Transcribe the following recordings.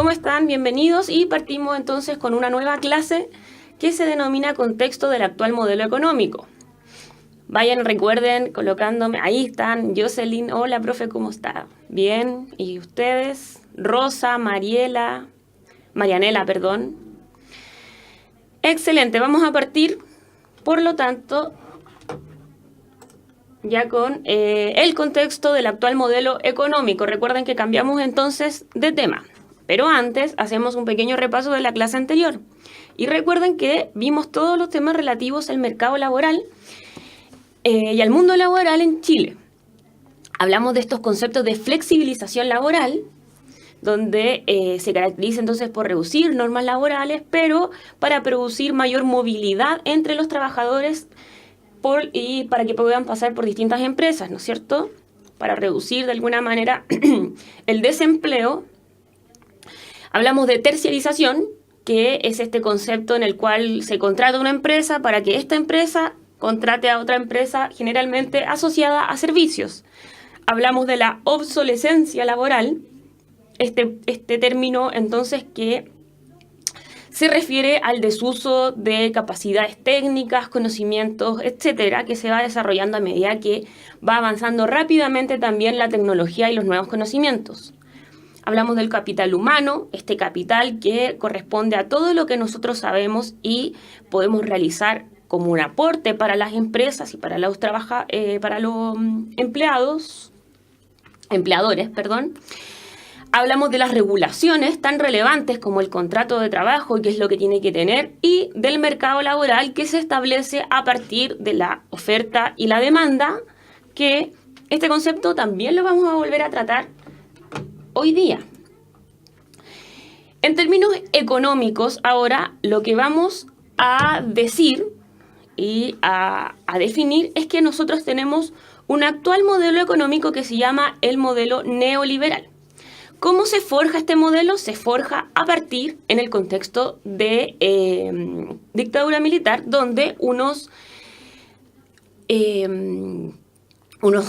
¿Cómo están? Bienvenidos y partimos entonces con una nueva clase que se denomina Contexto del actual modelo económico. Vayan, recuerden, colocándome, ahí están, Jocelyn, hola profe, ¿cómo está? Bien, ¿y ustedes? Rosa, Marianela, perdón. Excelente, vamos a partir, por lo tanto, ya con el contexto del actual modelo económico. Recuerden que cambiamos entonces de tema. Pero antes hacemos un pequeño repaso de la clase anterior. Y recuerden que vimos todos los temas relativos al mercado laboral y al mundo laboral en Chile. Hablamos de estos conceptos de flexibilización laboral, donde se caracteriza entonces por reducir normas laborales, pero para producir mayor movilidad entre los trabajadores y para que puedan pasar por distintas empresas, ¿no es cierto? Para reducir de alguna manera el desempleo. Hablamos de terciarización, que es este concepto en el cual se contrata una empresa para que esta empresa contrate a otra empresa generalmente asociada a servicios. Hablamos de la obsolescencia laboral, este término entonces que se refiere al desuso de capacidades técnicas, conocimientos, etcétera, que se va desarrollando a medida que va avanzando rápidamente también la tecnología y los nuevos conocimientos. Hablamos del capital humano, este capital que corresponde a todo lo que nosotros sabemos y podemos realizar como un aporte para las empresas y para los empleadores. Hablamos de las regulaciones tan relevantes como el contrato de trabajo y qué es lo que tiene que tener, y del mercado laboral que se establece a partir de la oferta y la demanda, que este concepto también lo vamos a volver a tratar hoy día. En términos económicos, ahora lo que vamos a decir y a definir es que nosotros tenemos un actual modelo económico que se llama el modelo neoliberal. ¿Cómo se forja este modelo? Se forja a partir en el contexto de dictadura militar, donde unos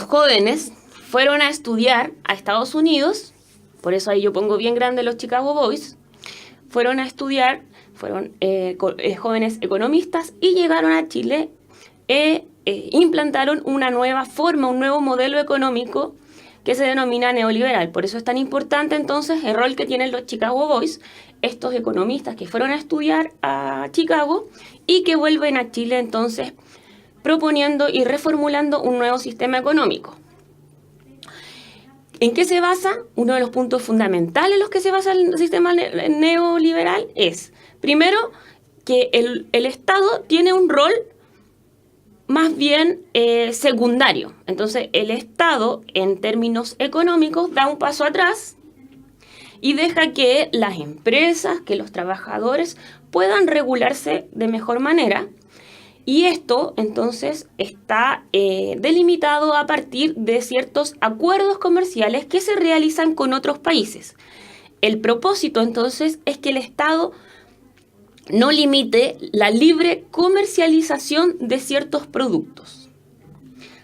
jóvenes fueron a estudiar a Estados Unidos. Por eso ahí yo pongo bien grande los Chicago Boys. Fueron a estudiar, fueron jóvenes economistas y llegaron a Chile e implantaron una nueva forma, un nuevo modelo económico que se denomina neoliberal. Por eso es tan importante entonces el rol que tienen los Chicago Boys, estos economistas que fueron a estudiar a Chicago y que vuelven a Chile entonces proponiendo y reformulando un nuevo sistema económico. ¿En qué se basa? Uno de los puntos fundamentales en los que se basa el sistema neoliberal es, primero, que el Estado tiene un rol más bien secundario. Entonces, el Estado, en términos económicos, da un paso atrás y deja que las empresas, que los trabajadores puedan regularse de mejor manera. Y esto, entonces, está delimitado a partir de ciertos acuerdos comerciales que se realizan con otros países. El propósito, entonces, es que el Estado no limite la libre comercialización de ciertos productos.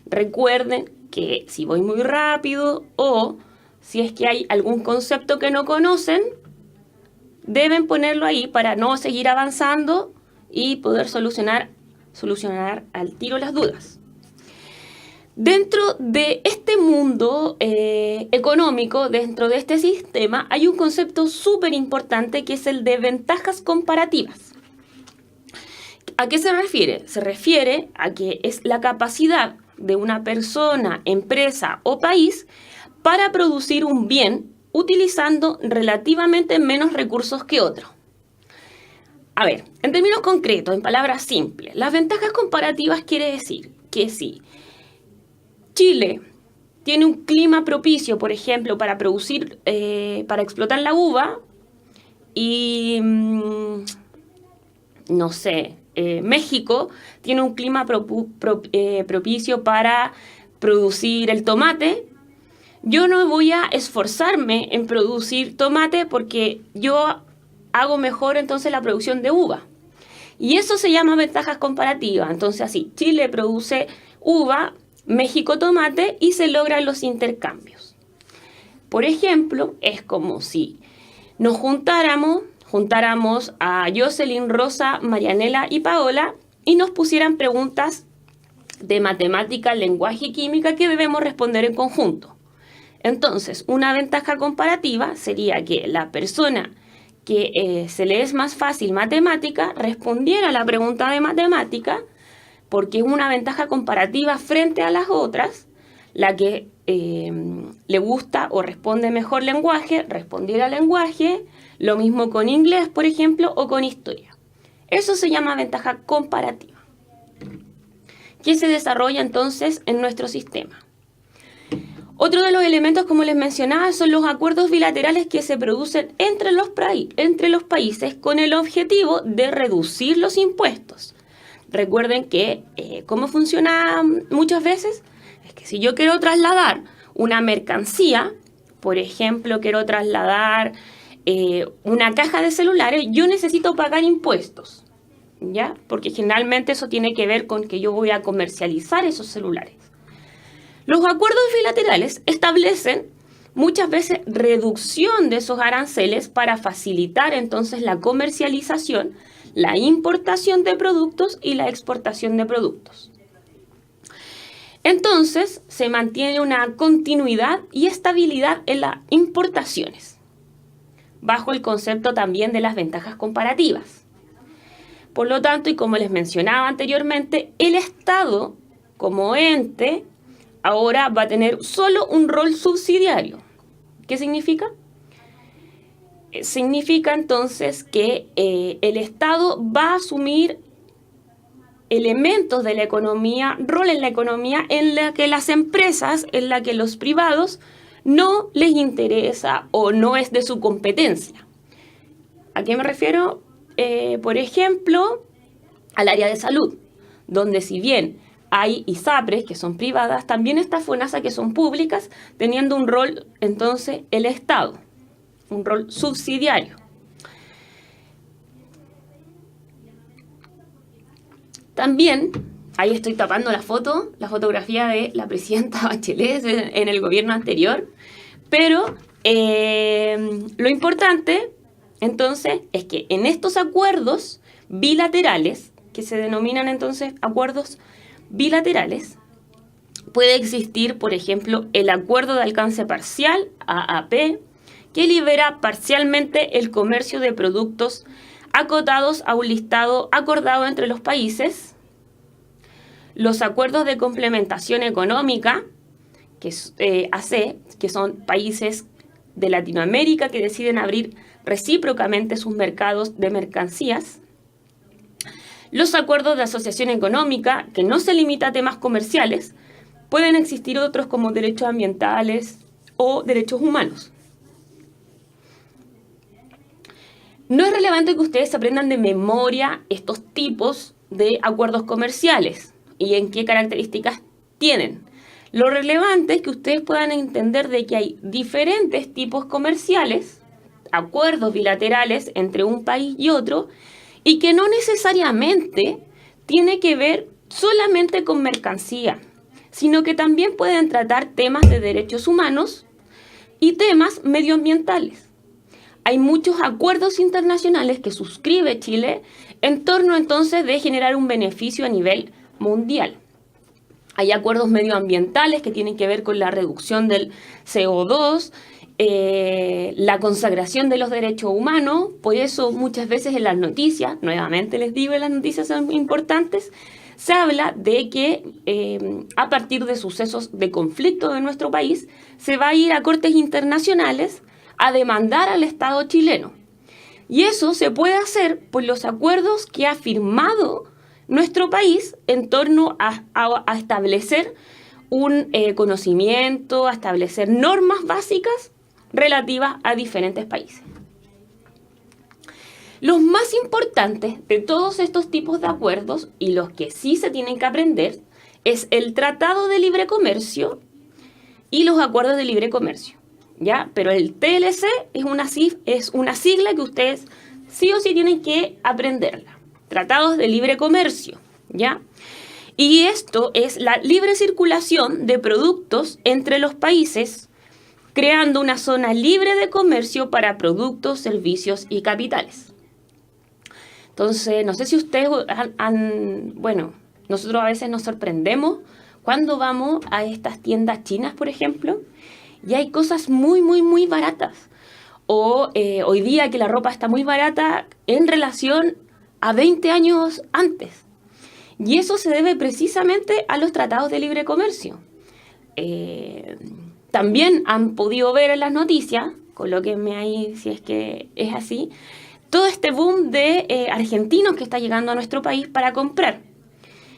Recuerden que si voy muy rápido o si es que hay algún concepto que no conocen, deben ponerlo ahí para no seguir avanzando y poder solucionar al tiro las dudas. Dentro de este mundo económico, dentro de este sistema, hay un concepto súper importante que es el de ventajas comparativas. ¿A qué se refiere? Se refiere a que es la capacidad de una persona, empresa o país para producir un bien utilizando relativamente menos recursos que otro. A ver, en términos concretos, en palabras simples, las ventajas comparativas quiere decir que si Chile tiene un clima propicio, por ejemplo, para producir, para explotar la uva, y no sé, México tiene un clima propicio para producir el tomate, yo no voy a esforzarme en producir tomate porque yo hago mejor entonces la producción de uva. Y eso se llama ventajas comparativas. Entonces así, Chile produce uva, México tomate y se logran los intercambios. Por ejemplo, es como si nos juntáramos a Jocelyn, Rosa, Marianela y Paola y nos pusieran preguntas de matemática, lenguaje y química que debemos responder en conjunto. Entonces, una ventaja comparativa sería que la persona que se le es más fácil matemática respondiera a la pregunta de matemática, porque es una ventaja comparativa frente a las otras. La que le gusta o responde mejor lenguaje, respondiera lenguaje. Lo mismo con inglés, por ejemplo, o con historia. Eso se llama ventaja comparativa, que se desarrolla entonces en nuestro sistema. Otro de los elementos, como les mencionaba, son los acuerdos bilaterales que se producen entre los países con el objetivo de reducir los impuestos. Recuerden que cómo funciona muchas veces es que si yo quiero trasladar una mercancía, por ejemplo, quiero trasladar una caja de celulares, yo necesito pagar impuestos, ¿ya? Porque generalmente eso tiene que ver con que yo voy a comercializar esos celulares. Los acuerdos bilaterales establecen muchas veces reducción de esos aranceles para facilitar entonces la comercialización, la importación de productos y la exportación de productos. Entonces se mantiene una continuidad y estabilidad en las importaciones, bajo el concepto también de las ventajas comparativas. Por lo tanto, y como les mencionaba anteriormente, el Estado como ente ahora va a tener solo un rol subsidiario. ¿Qué significa? Significa entonces que el Estado va a asumir elementos de la economía, rol en la economía en la que las empresas, en la que los privados no les interesa o no es de su competencia. ¿A qué me refiero? Por ejemplo, al área de salud, donde si bien hay ISAPRES que son privadas, también está FONASA que son públicas, teniendo un rol entonces el Estado, un rol subsidiario. También, ahí estoy tapando la fotografía de la presidenta Bachelet en el gobierno anterior, pero lo importante entonces es que en estos acuerdos bilaterales, que se denominan entonces acuerdos bilaterales, puede existir, por ejemplo, el acuerdo de alcance parcial, AAP, que libera parcialmente el comercio de productos acotados a un listado acordado entre los países. Los acuerdos de complementación económica, que es AC, que son países de Latinoamérica que deciden abrir recíprocamente sus mercados de mercancías. Los acuerdos de asociación económica, que no se limita a temas comerciales, pueden existir otros como derechos ambientales o derechos humanos. No es relevante que ustedes aprendan de memoria estos tipos de acuerdos comerciales y en qué características tienen. Lo relevante es que ustedes puedan entender de que hay diferentes tipos comerciales, acuerdos bilaterales entre un país y otro, y que no necesariamente tiene que ver solamente con mercancía, sino que también pueden tratar temas de derechos humanos y temas medioambientales. Hay muchos acuerdos internacionales que suscribe Chile en torno entonces de generar un beneficio a nivel mundial. Hay acuerdos medioambientales que tienen que ver con la reducción del CO2, la consagración de los derechos humanos. Por eso muchas veces en las noticias, nuevamente les digo, las noticias son importantes, se habla de que a partir de sucesos de conflicto de nuestro país se va a ir a cortes internacionales a demandar al Estado chileno. Y eso se puede hacer por los acuerdos que ha firmado nuestro país en torno a establecer un conocimiento, a establecer normas básicas relativas a diferentes países. Los más importantes de todos estos tipos de acuerdos, y los que sí se tienen que aprender, es el Tratado de Libre Comercio y los acuerdos de libre comercio, ¿ya? Pero el TLC es una sigla que ustedes sí o sí tienen que aprenderla. Tratados de libre comercio, ¿ya? Y esto es la libre circulación de productos entre los países, creando una zona libre de comercio para productos, servicios y capitales. Entonces, no sé si ustedes bueno, nosotros a veces nos sorprendemos cuando vamos a estas tiendas chinas, por ejemplo, y hay cosas muy, muy, muy baratas. O hoy día que la ropa está muy barata en relación a 20 años antes. Y eso se debe precisamente a los tratados de libre comercio. También han podido ver en las noticias, colóquenme ahí si es que es así, todo este boom de argentinos que está llegando a nuestro país para comprar.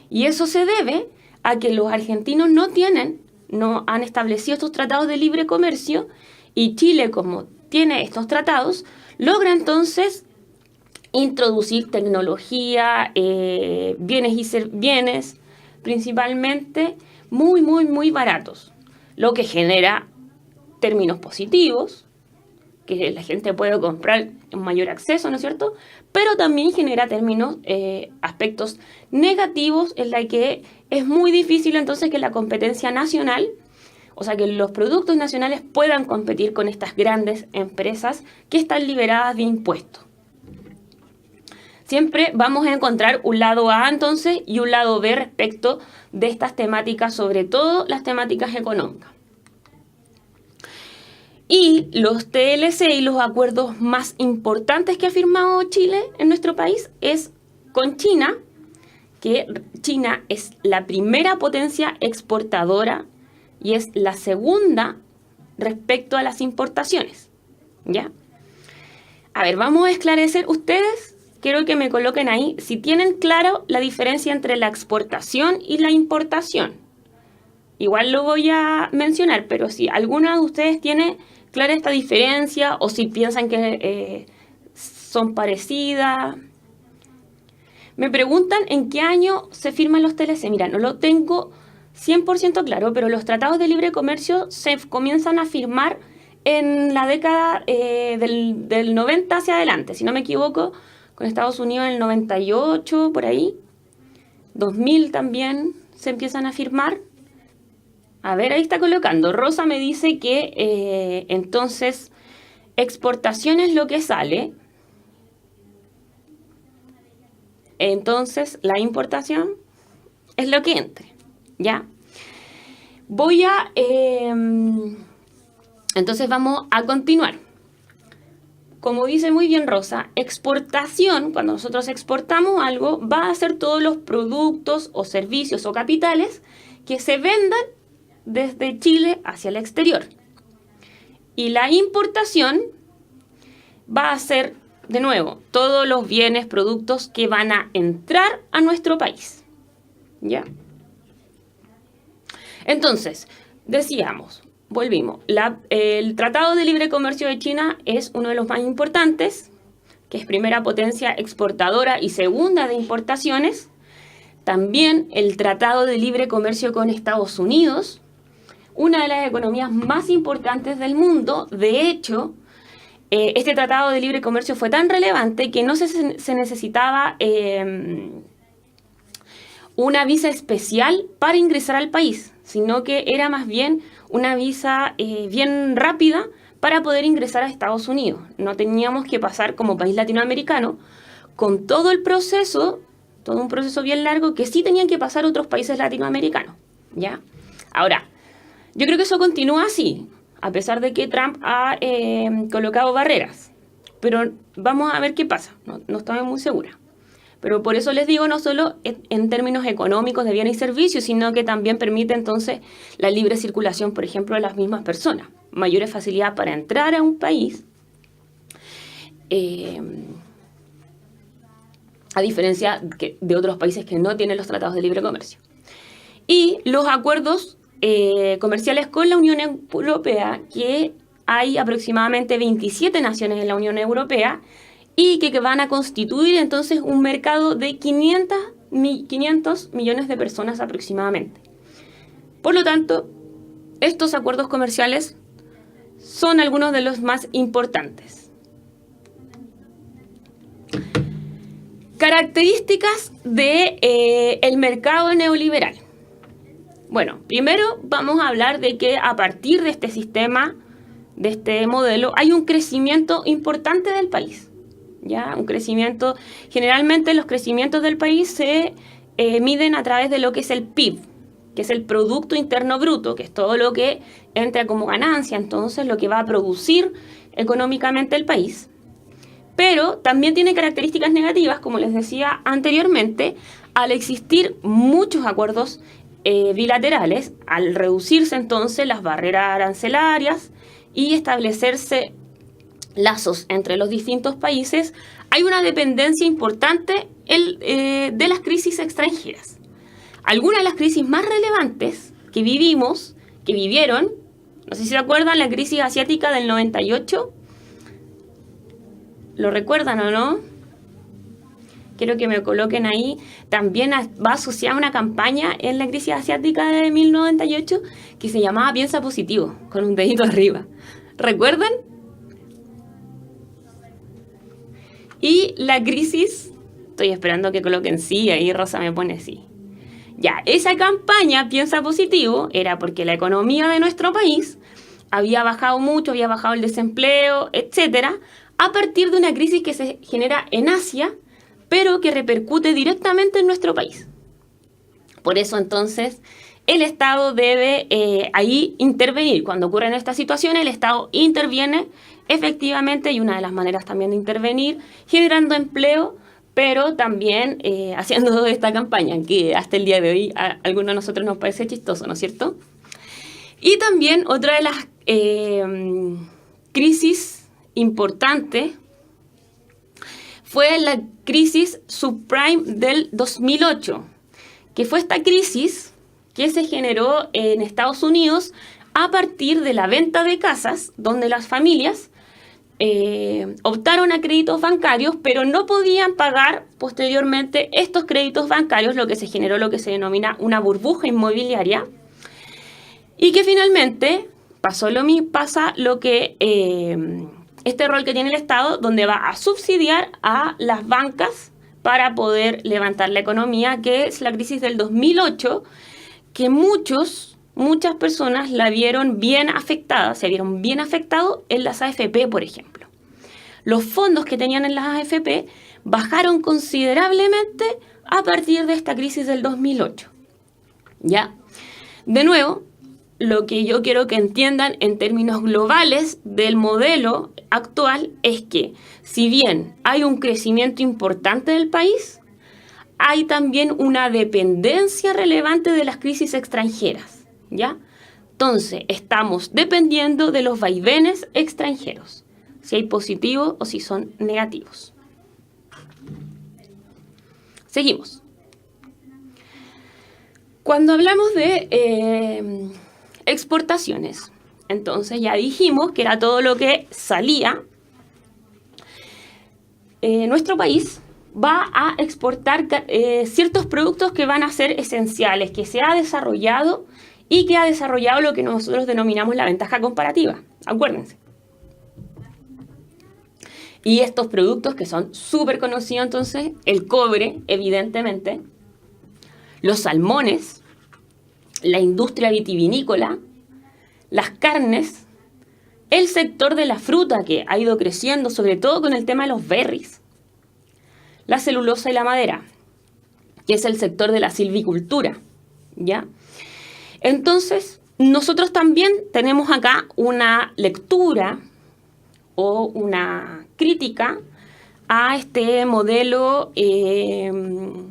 Y eso se debe a que los argentinos no han establecido estos tratados de libre comercio, y Chile, como tiene estos tratados, logra entonces introducir tecnología, bienes principalmente muy, muy, muy baratos, lo que genera términos positivos, que la gente puede comprar en mayor acceso, ¿no es cierto? Pero también genera aspectos negativos en la que es muy difícil entonces que la competencia nacional, o sea, que los productos nacionales puedan competir con estas grandes empresas que están liberadas de impuestos. Siempre vamos a encontrar un lado A entonces y un lado B respecto de estas temáticas, sobre todo las temáticas económicas. Y los TLC y los acuerdos más importantes que ha firmado Chile en nuestro país es con China, que China es la primera potencia exportadora y es la segunda respecto a las importaciones, ¿ya? A ver, vamos a esclarecer. Ustedes, quiero que me coloquen ahí si tienen claro la diferencia entre la exportación y la importación. Igual lo voy a mencionar, pero si alguna de ustedes tiene clara esta diferencia o si piensan que son parecidas. Me preguntan en qué año se firman los TLC. Mira, no lo tengo 100% claro, pero los tratados de libre comercio se comienzan a firmar en la década del 90 hacia adelante, si no me equivoco, con Estados Unidos en el 98, por ahí. 2000 también se empiezan a firmar. A ver, ahí está colocando. Rosa me dice que entonces exportación es lo que sale. Entonces la importación es lo que entre, ¿ya? Entonces vamos a continuar. Como dice muy bien Rosa, exportación, cuando nosotros exportamos algo, va a ser todos los productos o servicios o capitales que se vendan desde Chile hacia el exterior. Y la importación va a ser, de nuevo, todos los bienes, productos que van a entrar a nuestro país. ¿Ya? Entonces, volvimos. El Tratado de Libre Comercio de China es uno de los más importantes, que es primera potencia exportadora y segunda de importaciones. También el Tratado de Libre Comercio con Estados Unidos, una de las economías más importantes del mundo. De hecho, este Tratado de Libre Comercio fue tan relevante que no se necesitaba una visa especial para ingresar al país, sino que era más bien una visa bien rápida para poder ingresar a Estados Unidos. No teníamos que pasar como país latinoamericano con todo el proceso, todo un proceso bien largo que sí tenían que pasar otros países latinoamericanos, ¿ya? Ahora, yo creo que eso continúa así, a pesar de que Trump ha colocado barreras. Pero vamos a ver qué pasa, no estoy muy segura. Pero por eso les digo, no solo en términos económicos de bienes y servicios, sino que también permite entonces la libre circulación, por ejemplo, de las mismas personas. Mayores facilidades para entrar a un país, a diferencia de otros países que no tienen los tratados de libre comercio. Y los acuerdos comerciales con la Unión Europea, que hay aproximadamente 27 naciones en la Unión Europea, y que van a constituir entonces un mercado de 500 millones de personas aproximadamente. Por lo tanto, estos acuerdos comerciales son algunos de los más importantes. Características del mercado neoliberal. Bueno, primero vamos a hablar de que a partir de este sistema de este modelo, hay un crecimiento importante del país. ¿Ya? Un crecimiento, generalmente los crecimientos del país se miden a través de lo que es el PIB, que es el Producto Interno Bruto, que es todo lo que entra como ganancia, entonces lo que va a producir económicamente el país. Pero también tiene características negativas, como les decía anteriormente, al existir muchos acuerdos bilaterales, al reducirse entonces las barreras arancelarias y establecerse lazos entre los distintos países, hay una dependencia importante de las crisis extranjeras. Algunas de las crisis más relevantes que vivieron, no sé si se acuerdan, la crisis asiática del 98, ¿lo recuerdan o no? Quiero que me coloquen ahí. También va asociada una campaña en la crisis asiática de 1998 que se llamaba Piensa Positivo, con un dedito arriba. ¿Recuerdan? Y la crisis, estoy esperando que coloquen sí, ahí Rosa me pone sí. Ya, esa campaña Piensa Positivo era porque la economía de nuestro país había bajado mucho, había bajado el desempleo, etcétera, a partir de una crisis que se genera en Asia, pero que repercute directamente en nuestro país. Por eso entonces el Estado debe ahí intervenir. Cuando ocurren estas situaciones, el Estado interviene efectivamente, y una de las maneras también de intervenir, generando empleo, pero también haciendo esta campaña, que hasta el día de hoy a algunos de nosotros nos parece chistoso, ¿no es cierto? Y también otra de las crisis importantes fue la crisis subprime del 2008, que fue esta crisis que se generó en Estados Unidos a partir de la venta de casas, donde las familias optaron a créditos bancarios, pero no podían pagar posteriormente estos créditos bancarios, lo que se generó lo que se denomina una burbuja inmobiliaria, y que finalmente pasa lo que este rol que tiene el Estado, donde va a subsidiar a las bancas para poder levantar la economía, que es la crisis del 2008, que muchas personas la vieron bien afectada, se vieron bien afectados en las AFP, por ejemplo. Los fondos que tenían en las AFP bajaron considerablemente a partir de esta crisis del 2008. ¿Ya? De nuevo, lo que yo quiero que entiendan en términos globales del modelo actual es que, si bien hay un crecimiento importante del país, hay también una dependencia relevante de las crisis extranjeras, ¿ya? Entonces, estamos dependiendo de los vaivenes extranjeros, si hay positivos o si son negativos. Seguimos. Cuando hablamos de exportaciones, entonces ya dijimos que era todo lo que salía. Nuestro país va a exportar ciertos productos que van a ser esenciales, que se ha desarrollado y que ha desarrollado lo que nosotros denominamos la ventaja comparativa. Acuérdense. Y estos productos que son súper conocidos, entonces, el cobre, evidentemente, los salmones, la industria vitivinícola, las carnes, el sector de la fruta que ha ido creciendo, sobre todo con el tema de los berries, la celulosa y la madera, que es el sector de la silvicultura, ¿ya? Entonces, nosotros también tenemos acá una lectura o una crítica a este modelo de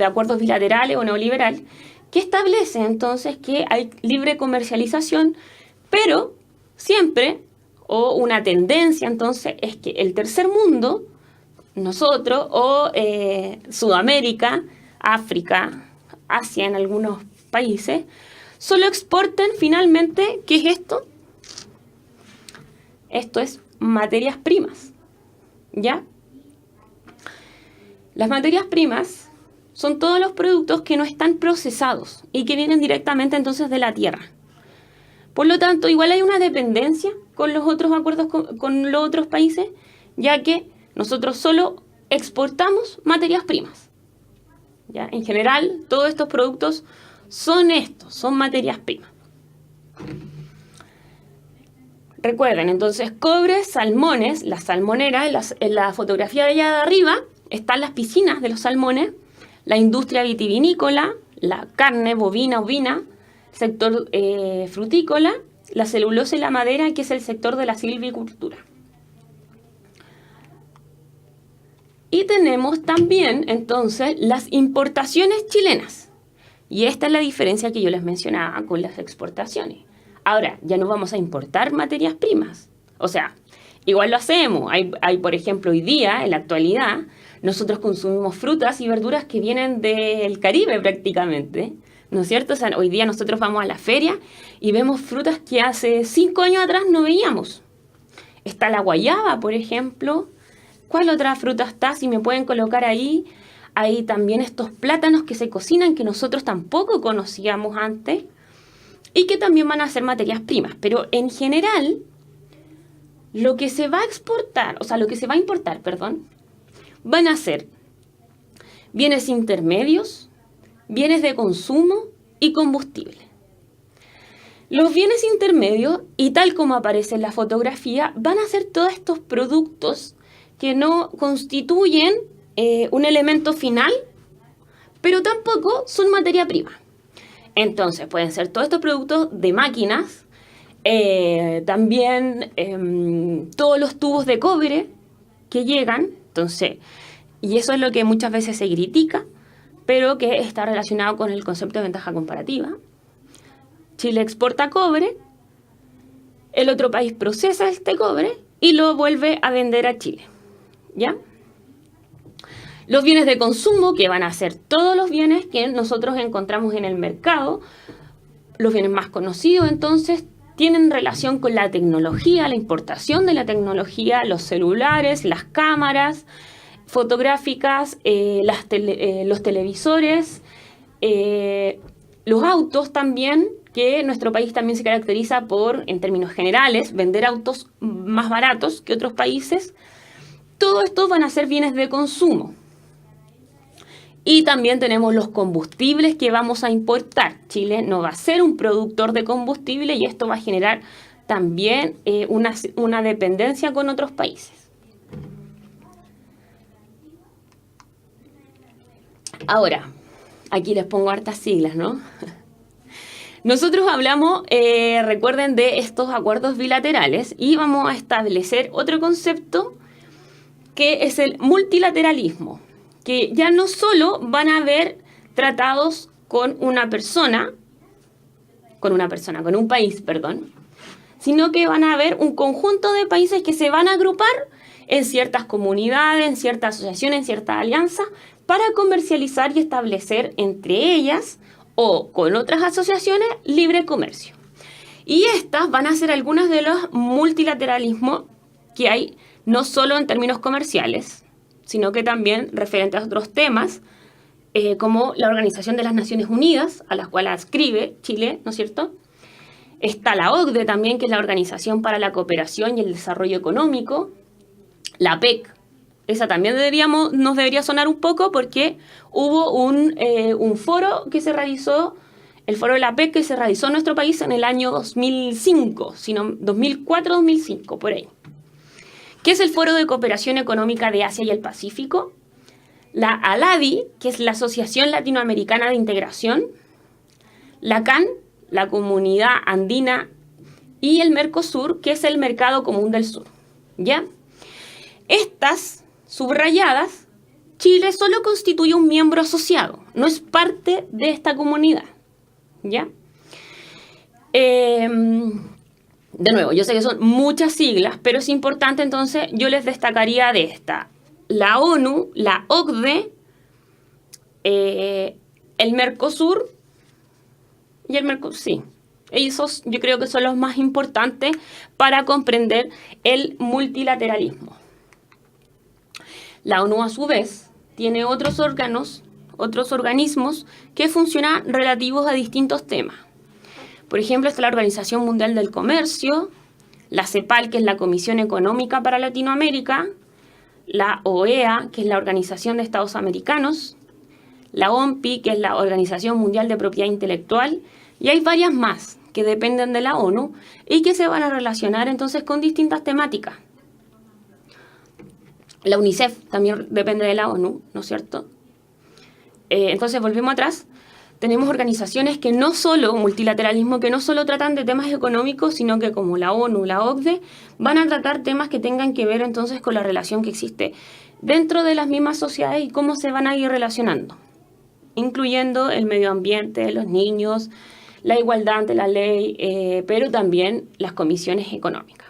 acuerdos bilaterales o neoliberal, que establece entonces que hay libre comercialización, pero siempre, o una tendencia entonces, es que el tercer mundo, nosotros, o Sudamérica, África, Asia en algunos países, solo exporten finalmente, ¿qué es esto? Esto es materias primas, ¿ya? Las materias primas son todos los productos que no están procesados y que vienen directamente entonces de la tierra. Por lo tanto, igual hay una dependencia con los otros acuerdos con los otros países, ya que nosotros solo exportamos materias primas, ¿ya? En general, todos estos productos son materias primas. Recuerden, entonces, cobre, salmones, las salmoneras, en la fotografía de allá de arriba están las piscinas de los salmones, la industria vitivinícola, la carne bovina, ovina, sector frutícola, la celulosa y la madera, que es el sector de la silvicultura. Y tenemos también, entonces, las importaciones chilenas. Y esta es la diferencia que yo les mencionaba con las exportaciones. Ahora, ya no vamos a importar materias primas. O sea, igual lo hacemos. Hay, por ejemplo, hoy día, en la actualidad, nosotros consumimos frutas y verduras que vienen del Caribe prácticamente, ¿no es cierto? O sea, hoy día nosotros vamos a la feria y vemos frutas que hace 5 años atrás no veíamos. Está la guayaba, por ejemplo. ¿Cuál otra fruta está? Si me pueden colocar ahí. Hay también estos plátanos que se cocinan que nosotros tampoco conocíamos antes y que también van a ser materias primas. Pero en general, lo que se va a exportar, o sea, lo que se va a importar, perdón, van a ser bienes intermedios, bienes de consumo y combustible. Los bienes intermedios, y tal como aparece en la fotografía, van a ser todos estos productos que no constituyen un elemento final, pero tampoco son materia prima. Entonces, pueden ser todos estos productos de máquinas, también todos los tubos de cobre que llegan, entonces, y eso es lo que muchas veces se critica, pero que está relacionado con el concepto de ventaja comparativa. Chile exporta cobre, el otro país procesa este cobre y lo vuelve a vender a Chile, ¿ya? Los bienes de consumo, que van a ser todos los bienes que nosotros encontramos en el mercado, los bienes más conocidos, entonces, tienen relación con la tecnología, la importación de la tecnología, los celulares, las cámaras fotográficas, los televisores, los autos también, que nuestro país también se caracteriza por, en términos generales, vender autos más baratos que otros países. Todo esto van a ser bienes de consumo. Y también tenemos los combustibles que vamos a importar. Chile no va a ser un productor de combustible y esto va a generar también una dependencia con otros países. Ahora, aquí les pongo hartas siglas, ¿no? Nosotros hablamos, recuerden, de estos acuerdos bilaterales y vamos a establecer otro concepto que es el multilateralismo, que ya no solo van a haber tratados con un país, sino que van a haber un conjunto de países que se van a agrupar en ciertas comunidades, en ciertas asociaciones, en ciertas alianzas, para comercializar y establecer entre ellas o con otras asociaciones libre comercio. Y estas van a ser algunas de los multilateralismos que hay, no solo en términos comerciales, sino que también referentes a otros temas, como la Organización de las Naciones Unidas, a la cual adscribe Chile, ¿no es cierto? Está la OCDE también, que es la Organización para la Cooperación y el Desarrollo Económico, la PEC. Esa también nos debería sonar un poco porque hubo un foro que se realizó, el foro de la PEC, que se realizó en nuestro país en el año 2005, sino 2004-2005, por ahí. ¿Qué es el Foro de Cooperación Económica de Asia y el Pacífico? La ALADI, que es la Asociación Latinoamericana de Integración, la CAN, la Comunidad Andina, y el Mercosur, que es el Mercado Común del Sur, ¿ya? Estas subrayadas, Chile solo constituye un miembro asociado, no es parte de esta comunidad, ¿ya? De nuevo, yo sé que son muchas siglas, pero es importante, entonces yo les destacaría de esta: la ONU, la OCDE, el Mercosur y el Mercosur, sí. Esos yo creo que son los más importantes para comprender el multilateralismo. La ONU, a su vez, tiene otros organismos que funcionan relativos a distintos temas. Por ejemplo, está la Organización Mundial del Comercio, la CEPAL, que es la Comisión Económica para Latinoamérica, la OEA, que es la Organización de Estados Americanos, la OMPI, que es la Organización Mundial de Propiedad Intelectual, y hay varias más que dependen de la ONU y que se van a relacionar entonces con distintas temáticas. La UNICEF también depende de la ONU, ¿no es cierto? Entonces volvemos atrás. Tenemos organizaciones que no solo, multilateralismo, que no solo tratan de temas económicos, sino que como la ONU, la OCDE, van a tratar temas que tengan que ver entonces con la relación que existe dentro de las mismas sociedades y cómo se van a ir relacionando, incluyendo el medio ambiente, los niños, la igualdad ante la ley, pero también las comisiones económicas.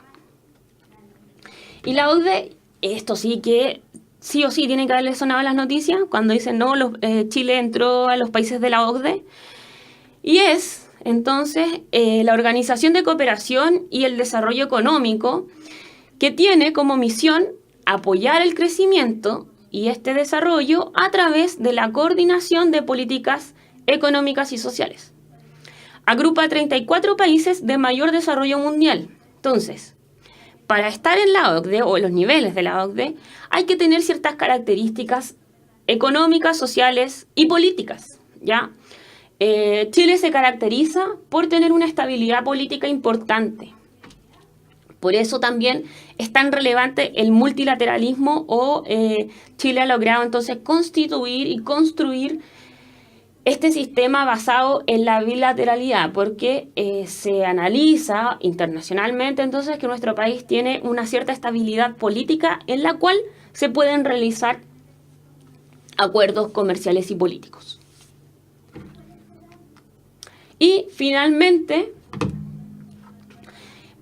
Y la OCDE, esto sí que sí o sí tiene que haberle sonado las noticias cuando dicen no, Chile entró a los países de la OCDE. Y es entonces la Organización de Cooperación y el Desarrollo Económico, que tiene como misión apoyar el crecimiento y este desarrollo a través de la coordinación de políticas económicas y sociales. Agrupa 34 países de mayor desarrollo mundial. Entonces, para estar en la OCDE o en los niveles de la OCDE, hay que tener ciertas características económicas, sociales y políticas, ¿ya? Chile se caracteriza por tener una estabilidad política importante. Por eso también es tan relevante el multilateralismo o Chile ha logrado entonces constituir y construir este sistema basado en la bilateralidad, porque se analiza internacionalmente entonces que nuestro país tiene una cierta estabilidad política en la cual se pueden realizar acuerdos comerciales y políticos. Y finalmente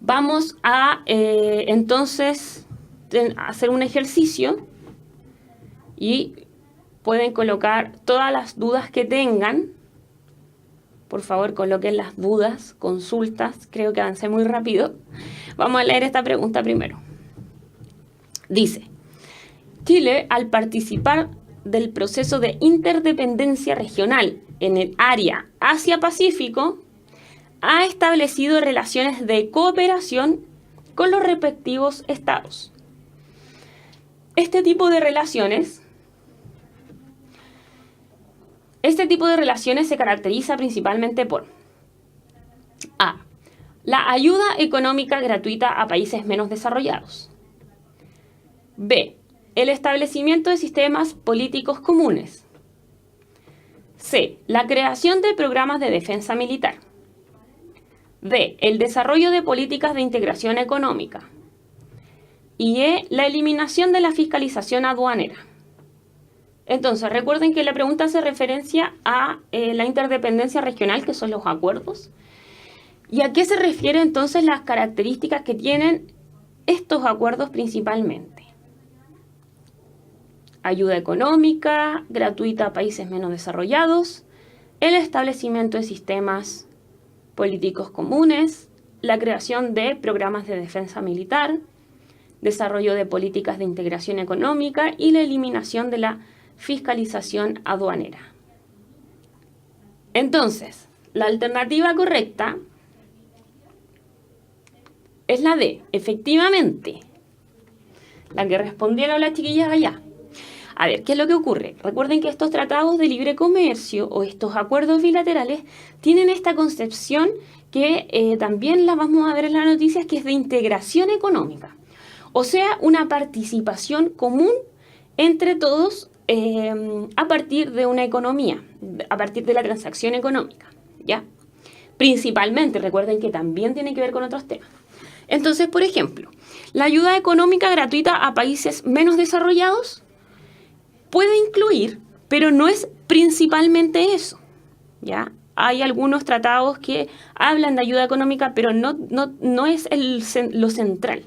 vamos a entonces hacer un ejercicio y pueden colocar todas las dudas que tengan. Por favor, coloquen las dudas, consultas. Creo que avancé muy rápido. Vamos a leer esta pregunta primero. Dice, Chile, al participar del proceso de interdependencia regional en el área Asia-Pacífico, ha establecido relaciones de cooperación con los respectivos estados. Este tipo de relaciones se caracteriza principalmente por A. La ayuda económica gratuita a países menos desarrollados. B. El establecimiento de sistemas políticos comunes. C. La creación de programas de defensa militar. D. El desarrollo de políticas de integración económica. Y E. La eliminación de la fiscalización aduanera. Entonces, recuerden que la pregunta hace referencia a la interdependencia regional, que son los acuerdos. ¿Y a qué se refiere entonces las características que tienen estos acuerdos principalmente? Ayuda económica, gratuita a países menos desarrollados, el establecimiento de sistemas políticos comunes, la creación de programas de defensa militar, desarrollo de políticas de integración económica y la eliminación de la fiscalización aduanera. Entonces, la alternativa correcta es la D, efectivamente. La que respondieron las chiquillas allá. A ver, ¿qué es lo que ocurre? Recuerden que estos tratados de libre comercio o estos acuerdos bilaterales tienen esta concepción que también la vamos a ver en las noticias, que es de integración económica. O sea, una participación común entre todos a partir de una economía, a partir de la transacción económica, ¿ya? Principalmente, recuerden que también tiene que ver con otros temas. Entonces, por ejemplo, la ayuda económica gratuita a países menos desarrollados puede incluir, pero no es principalmente eso, ¿ya? Hay algunos tratados que hablan de ayuda económica, pero no es lo central.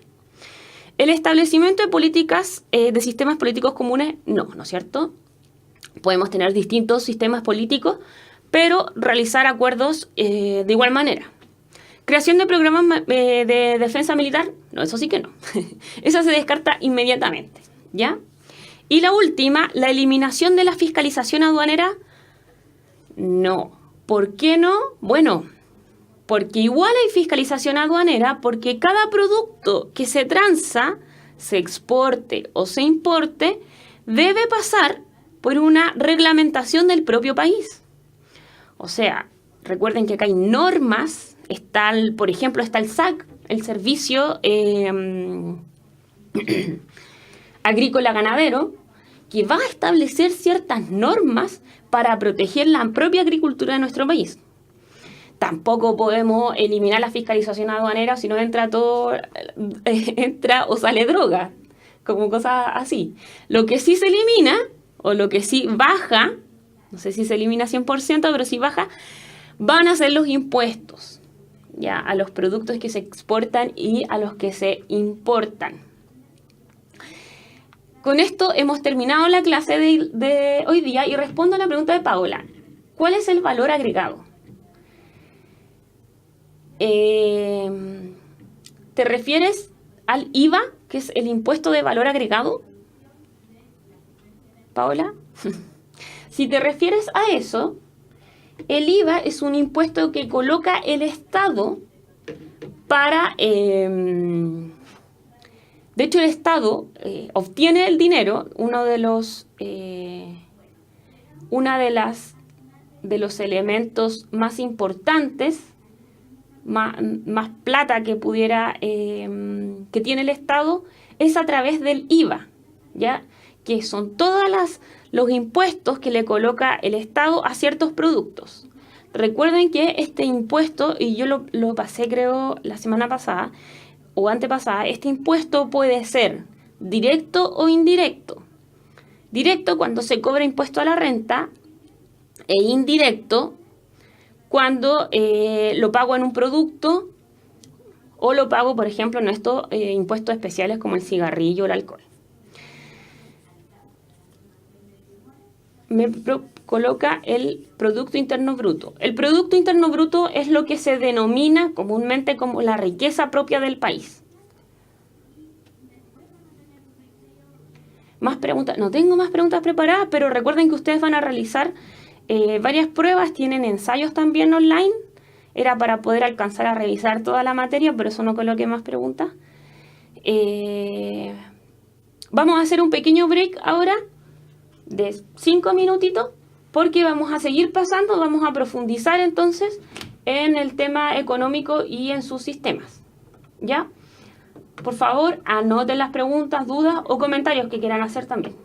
El establecimiento de políticas, de sistemas políticos comunes, no es cierto. Podemos tener distintos sistemas políticos, pero realizar acuerdos de igual manera. Creación de programas de defensa militar, no, eso sí que no. Esa se descarta inmediatamente, ¿ya? Y la última, la eliminación de la fiscalización aduanera, no. ¿Por qué no? Bueno, porque igual hay fiscalización aduanera, porque cada producto que se transa, se exporte o se importe, debe pasar por una reglamentación del propio país. O sea, recuerden que acá hay normas por ejemplo, está el SAC, el Servicio Agrícola Ganadero, que va a establecer ciertas normas para proteger la propia agricultura de nuestro país. Tampoco podemos eliminar la fiscalización aduanera, si no entra o sale droga, como cosas así. Lo que sí se elimina, o lo que sí baja, no sé si se elimina 100%, pero sí baja, van a ser los impuestos, ya, a los productos que se exportan y a los que se importan. Con esto hemos terminado la clase de hoy día y respondo a la pregunta de Paola. ¿Cuál es el valor agregado? ¿Te refieres al IVA, que es el impuesto de valor agregado? Paola. Si te refieres a eso, el IVA es un impuesto que coloca el Estado para... de hecho, el Estado obtiene el dinero, uno de los elementos más importantes, más plata que tiene el Estado, es a través del IVA, ¿ya? Que son todos los impuestos que le coloca el Estado a ciertos productos. Recuerden que este impuesto, y yo lo pasé creo la semana pasada, o antepasada, este impuesto puede ser directo o indirecto. Directo cuando se cobra impuesto a la renta e indirecto cuando lo pago en un producto o lo pago, por ejemplo, en estos impuestos especiales como el cigarrillo o el alcohol. Me coloca el Producto Interno Bruto. El Producto Interno Bruto es lo que se denomina comúnmente como la riqueza propia del país. Más preguntas. No tengo más preguntas preparadas, pero recuerden que ustedes van a realizar varias pruebas, tienen ensayos también online. Era para poder alcanzar a revisar toda la materia, por eso no coloqué más preguntas. Vamos a hacer un pequeño break ahora de 5 minutitos, porque vamos a seguir pasando, vamos a profundizar entonces en el tema económico y en sus sistemas. ¿Ya? Por favor, anoten las preguntas, dudas o comentarios que quieran hacer también.